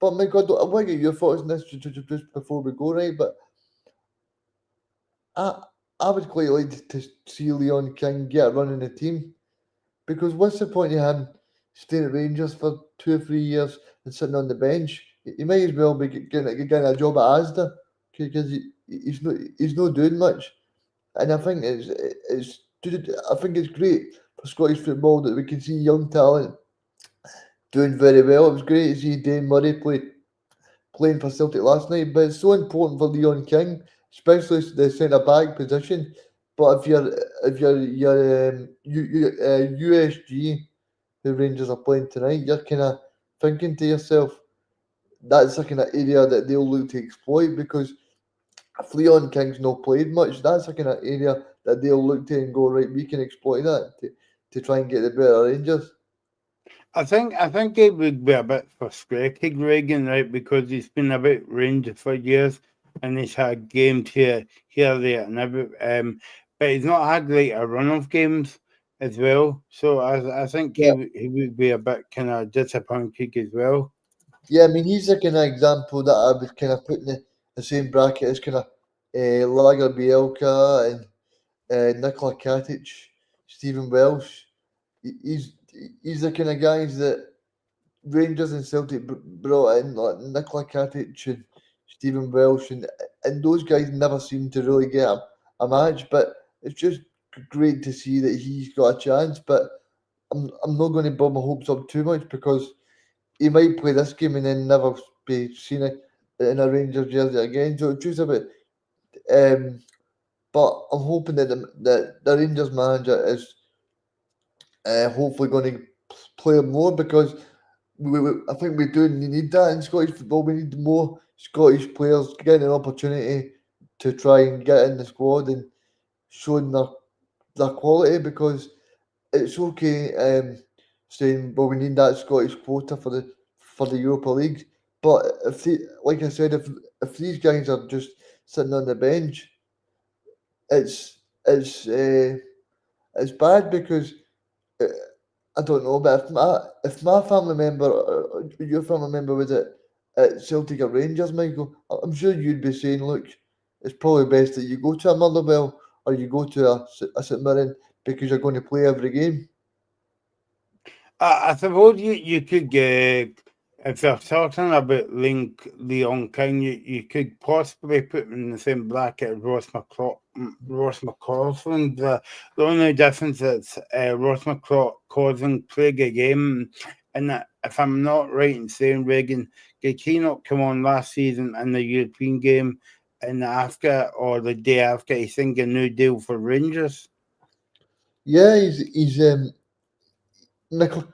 But my God, I want to get your thoughts on this just before we go, right? But I I would quite like to see Leon King get a run in the team. Because what's the point of him staying at Rangers for 2 or 3 years and sitting on the bench? He might as well be getting a job at Asda because he's not doing much. And I think it's great for Scottish football that we can see young talent doing very well. It was great to see Dane Murray playing for Celtic last night, but it's so important for Leon King, especially the centre back position. But if you're USG, who Rangers are playing tonight, you're kind of thinking to yourself, that's the kind of area that they'll look to exploit because if Leon King's not played much, that's the kind of area that they'll look to and go, right, we can exploit that to try and get the better Rangers. I think it would be a bit frustrating, Reagan, right? Because he's been a bit Rangers for years, and he's had games here, there, and every, but he's not had like a run of games as well. So I think Yeah, he would be a bit kind of disappointed as well. Yeah, I mean, he's the kind of example that I would kind of put in the same bracket as kind of Lager Bielka and Nikola Katic, Stephen Welsh. He's he's the kind of guys that Rangers and Celtic brought in, like Nikola Katic and Stephen Welsh, and those guys never seem to really get a match. But it's just great to see that he's got a chance. But I'm not going to build my hopes up too much because he might play this game and then never be seen in a Rangers jersey again. So it's just a bit. Um, but I'm hoping that the Rangers manager is hopefully going to play more because I think we do need that in Scottish football. We need more Scottish players getting an opportunity to try and get in the squad and showing their quality because it's okay saying well we need that Scottish quota for the Europa League, but if they, like I said, if these guys are just sitting on the bench, it's it's bad because uh, I don't know, but if my family member or your family member was at Celtic or Rangers, Michael, I'm sure you'd be saying, look, it's probably best that you go to a Motherwell or you go to a St Mirren because you're going to play every game. I suppose you could get, if you're talking about Leon King, you could possibly put him in the same bracket as Ross McCausland. The only difference is Ross McCausland played a game, and if I'm not right in saying, Reagan, did he not come on last season in the European game, and after or the day after he signed a new deal for Rangers? Yeah, he's Michael.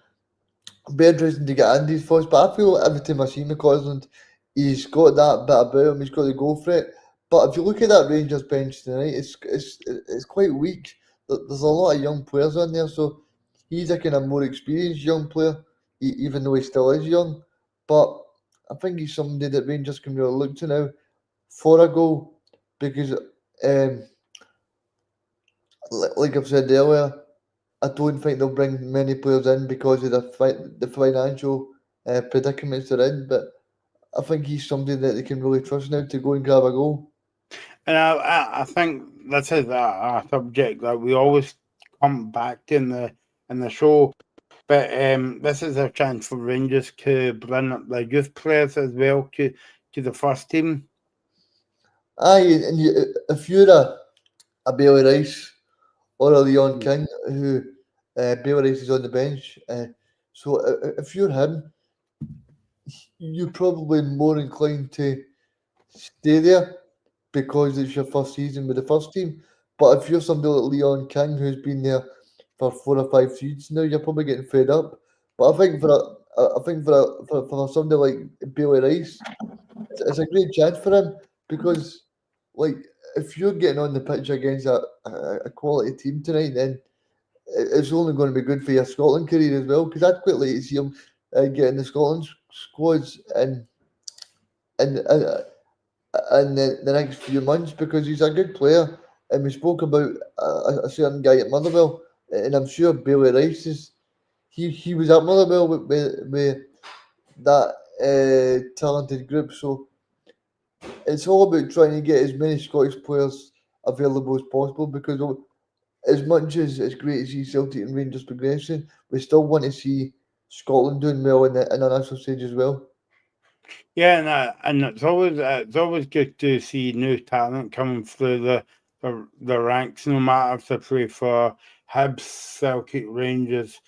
Be interesting to get Andy's thoughts, but I feel like every time I see McCausland, he's got that bit about him. He's got to go for it. But if you look at that Rangers bench tonight, it's quite weak. There's a lot of young players on there, so he's a kind of more experienced young player, even though he still is young. But I think he's somebody that Rangers can really look to now for a goal because, like I've said earlier, I don't think they'll bring many players in because of the financial predicaments they're in. But I think he's somebody that they can really trust now to go and grab a goal. And I think this is a subject that we always come back to in the show. But this is a chance for Rangers to bring up their youth players as well to the first team. Aye, and if you're a Bailey Rice or a Leon King, who Bailey Rice is on the bench, so if you're him, you're probably more inclined to stay there because it's your first season with the first team. But if you're somebody like Leon King who's been there for 4 or 5 seasons now, you're probably getting fed up. But I think for somebody like Bailey Rice, it's a great chance for him because like if you're getting on the pitch against a quality team tonight, then it's only going to be good for your Scotland career as well. Because I'd quite like to see him get in the Scotland squads and in the next few months because he's a good player. And we spoke about a certain guy at Motherwell, and I'm sure Bailey Rice is. He was at Motherwell with that talented group. So it's all about trying to get as many Scottish players available as possible because as much as it's great to see Celtic and Rangers progressing, we still want to see Scotland doing well in the national stage as well. Yeah, and it's always good to see new talent coming through the ranks, no matter if they play for Hibs, Celtic, Rangers,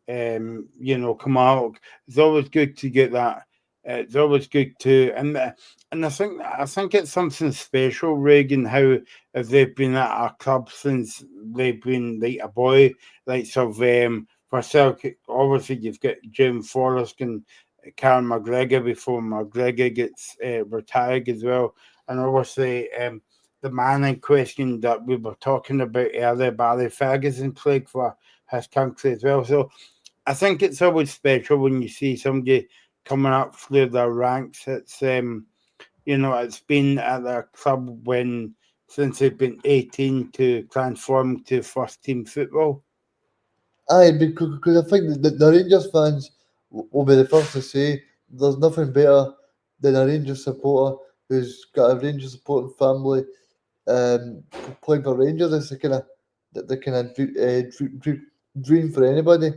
come out. It's always good to get that. It's always good to and I think it's something special, Reagan. How if they've been at our club since they've been like a boy, like so. For Celtic, obviously you've got Jim Forrest and Karen McGregor before McGregor gets retired as well. And obviously, the man in question that we were talking about earlier, Barry Ferguson, played for his country as well. So I think it's always special when you see somebody coming up through their ranks. It's been at their club when since they've been 18 to transform to first team football. Aye, because I think the Rangers fans will be the first to say there's nothing better than a Rangers supporter who's got a Rangers supporting family um, playing for Rangers. It's the kind of dream for anybody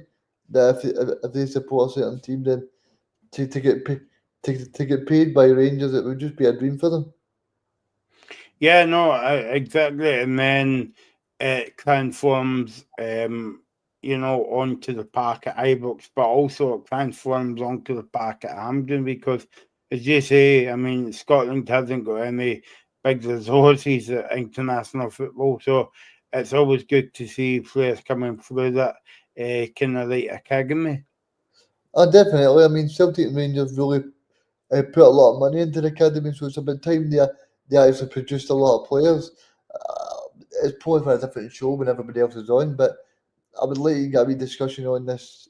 that if they support a certain team, then to get to get paid by Rangers, it would just be a dream for them. Yeah, no, exactly. And then it transforms, onto the park at Ibrox, but also it transforms onto the park at Hampden because, as you say, I mean, Scotland hasn't got any big resources at international football, so it's always good to see players coming through that kind of like academy. Oh, definitely. I mean, Celtic and Rangers really put a lot of money into the academy, so it's about time they actually produced a lot of players. It's probably for a different show when everybody else is on, but I would like to get a wee discussion on this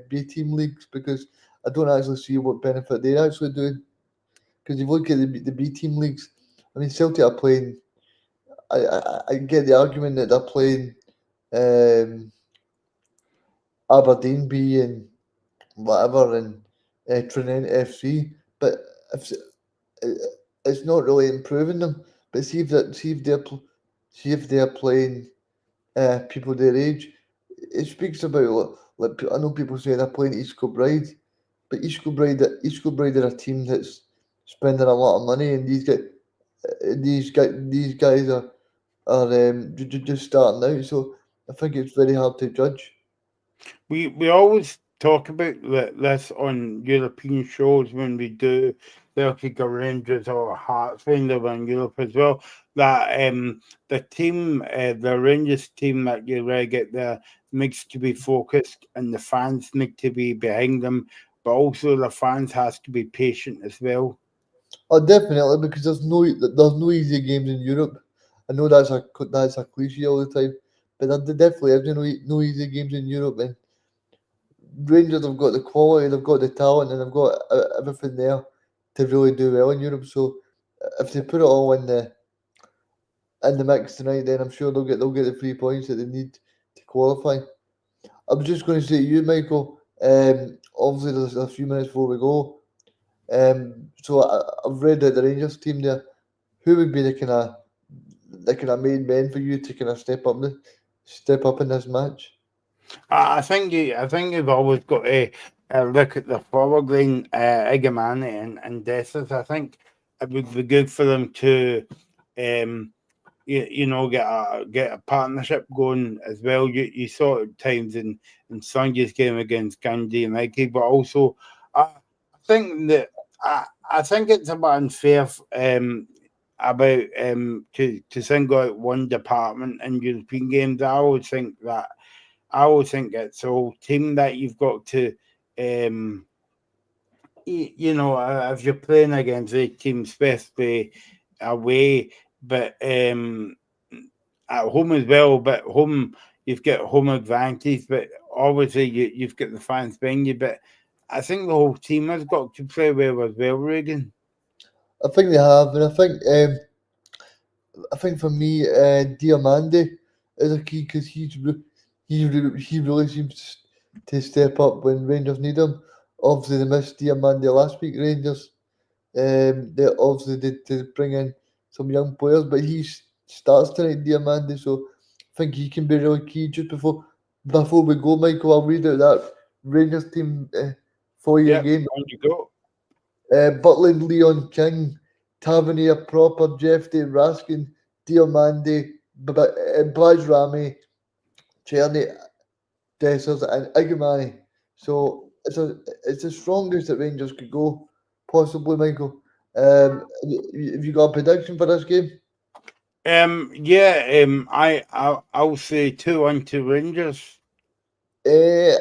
B team leagues because I don't actually see what benefit they're actually doing. Because if you look at the B team leagues, I mean, Celtic are playing. I get the argument that they're playing um, Aberdeen B and whatever and Trinent FC, but if it's not really improving them. But see if they're playing people their age. It speaks about I know people say they're playing East Kilbride, but East Kilbride are a team that's spending a lot of money, and these guys are just starting out. So I think it's very hard to judge. We always talk about this on European shows when we do Celtic or Rangers or Hearts when they're in Europe as well. That the Rangers team that you really get there needs to be focused, and the fans need to be behind them, but also the fans has to be patient as well. Oh, definitely, because there's no easy games in Europe. I know that's a cliche all the time, but there definitely is no easy games in Europe. And Rangers have got the quality, they've got the talent, and they've got everything there to really do well in Europe. So if they put it all in the mix tonight, then I'm sure they'll get the 3 points that they need to qualify. I was just going to say to you, Michael. Obviously, there's a few minutes before we go. So I've read that the Rangers team there. Who would be the kind of main men for you to kind of step up in this match? I think you've always got to look at the forward line, Igamani and Dessers. I think it would be good for them to, get a partnership going as well. You saw it at times in Sunday's game against Gandhi and Mikey, but also I think that I think it's a bit unfair about to single out one department in European games. I always think it's a whole team that you've got to, um, if you're playing against a team, especially away, but at home as well. But home, you've got home advantage, but obviously you've got the fans behind you. But I think the whole team has got to play well as well, Regan. I think they have, and I think for me, Diamande is a key because he really seems to step up when Rangers need him. Obviously, they missed Diamande last week. Rangers, they obviously did to bring in some young players, but starts tonight, Diamande. So I think he can be really key. Just before we go, Michael, I'll read out that Rangers team for you Yeah, again. on you go. Butland, Leon King, Tavernier, Proper, Jeff Day, Raskin, Diamande, Baj Rami, Cherny, Dessers, and Igamani. So it's the strongest that Rangers could go, possibly, Michael. Have you got a prediction for this game? Yeah, I'll say 2-1 to Rangers. Uh,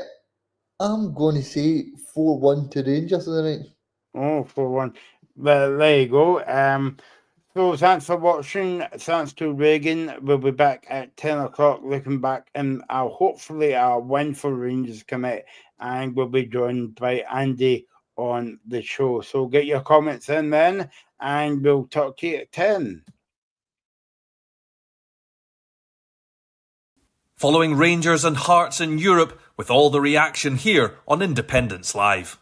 I'm going to say 4-1 to Rangers tonight. Oh, for one. Well, there you go. So thanks for watching. Thanks to Reagan. We'll be back at 10 o'clock looking back, and hopefully our win for Rangers commit, and we'll be joined by Andy on the show. So get your comments in then, and we'll talk to you at 10. Following Rangers and Hearts in Europe with all the reaction here on Independence Live.